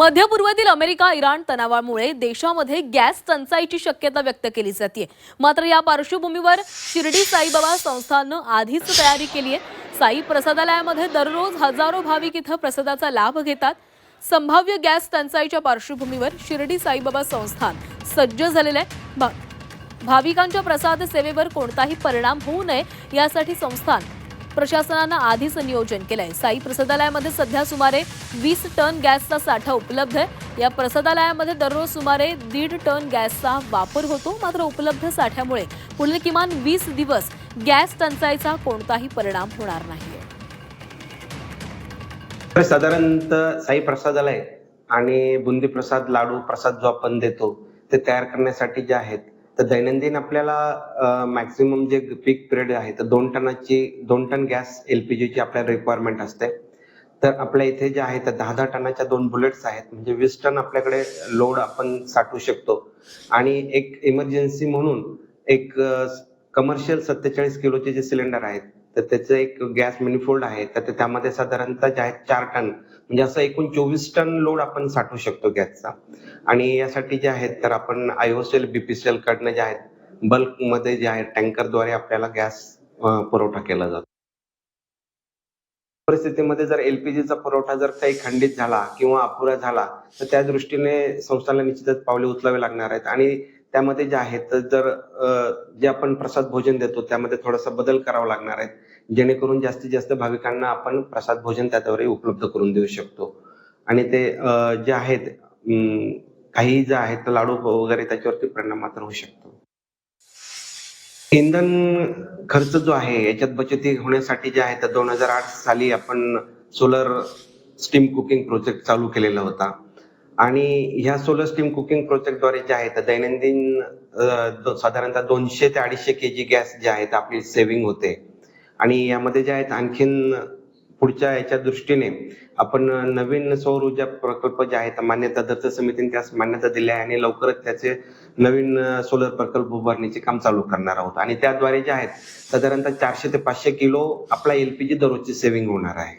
मध्य पूर्वेतील America Iran तणावामुळे देशामध्ये गॅस टंचाईची शक्यता व्यक्त केली जाते। मात्र या पार्श्वभूमीवर शिर्डी साईबाबा संस्थाननं आधीच तयारी केली आहे। साई प्रसादालयामध्ये दररोज हजारो भाविक इथं प्रसादाचा लाभ घेतात। संभाव्य गॅस टंचाईच्या पार्श्वभूमीवर शिर्डी साईबाबा संस्थान सज्ज झालेलं आहे। भाविकांच्या प्रसाद सेवेवर कोणताही परिणाम होऊ नये यासाठी संस्थान प्रशासनानं आधीच नियोजन केलंय। साई प्रसादालयामध्ये सध्या सुमारे 20 टन गॅसचा साठा उपलब्ध आहे। या प्रसादालयामध्ये दररोज सुमारे 1.5 टन गॅसचा वापर होतो। मात्र उपलब्ध साठ्यामुळे पुढील किमान 20 दिवस गॅस टंचाईचा कोणताही परिणाम होणार नाहीये। साधारणतः साई प्रसादालय आणि बुंदी प्रसाद लाडू प्रसाद जो आपण देतो ते तयार करण्यासाठी जे आहेत तर दैनंदिन आपल्याला मॅक्सिमम जे पीक पिरियड आहे तर 2 टन गॅस एलपीजीची आपल्याला रिक्वायरमेंट असते। तर आपल्या इथे जे आहे तर 10 टनाच्या 2 बुलेट्स आहेत, म्हणजे 20 टन आपल्याकडे लोड आपण साठवू शकतो। आणि एक इमर्जन्सी म्हणून एक कमर्शियल 47 किलोचे जे सिलेंडर आहेत तर त्याचं एक गॅस मॅनिफोल्ड आहे, तर त्यामध्ये साधारणतः जे आहेत 4 टन, म्हणजे असं एकूण 24 टन लोड आपण साठवू शकतो गॅसचा। आणि यासाठी जे आहेत तर आपण आयओसीएल बीपीसीएल कडनं जे आहेत बल्क मध्ये जे आहे टँकरद्वारे आपल्याला गॅस पुरवठा केला जातो। परिस्थितीमध्ये जर एलपीजीचा पुरवठा जर काही खंडित झाला किंवा अपुरा झाला तर त्या दृष्टीने संस्थांना निश्चितच पावले उचलावे लागणार आहेत। आणि त्यामध्ये जे आहेत तर जर जे आपण प्रसाद भोजन देतो त्यामध्ये थोडासा बदल करावा लागणार आहे, जेणेकरून जास्तीत जास्त भाविकांना आपण प्रसाद भोजन त्याद्वारे उपलब्ध करून देऊ शकतो। आणि ते जे आहेत काही जे आहेत लाडू वगैरे त्याच्यावरती परिणाम मात्र होऊ शकतो। इंधन खर्च जो आहे याच्यात बचत होण्यासाठी जे आहे तर 2008 साली आपण सोलर स्टीम कुकिंग प्रोजेक्ट चालू केलेला होता। आणि ह्या सोलर स्टीम कुकिंग प्रोजेक्टद्वारे जे आहे तर दैनंदिन साधारणतः 200 ते 250 केजी गॅस जे आहेत आपली सेव्हिंग होते। आणि यामध्ये जे आहेत आणखीन पुढच्या याच्या दृष्टीने आपण नवीन सौर ऊर्जा प्रकल्प जे आहेत मान्यता दत्त समितीने त्यास मान्यता दिली आहे आणि लवकरच त्याचे नवीन सोलर प्रकल्प उभारण्याचे काम चालू करणार आहोत। आणि त्याद्वारे जे आहेत साधारणतः 400 ते 500 किलो आपला एलपीजी दररोजची सेव्हिंग होणार आहे।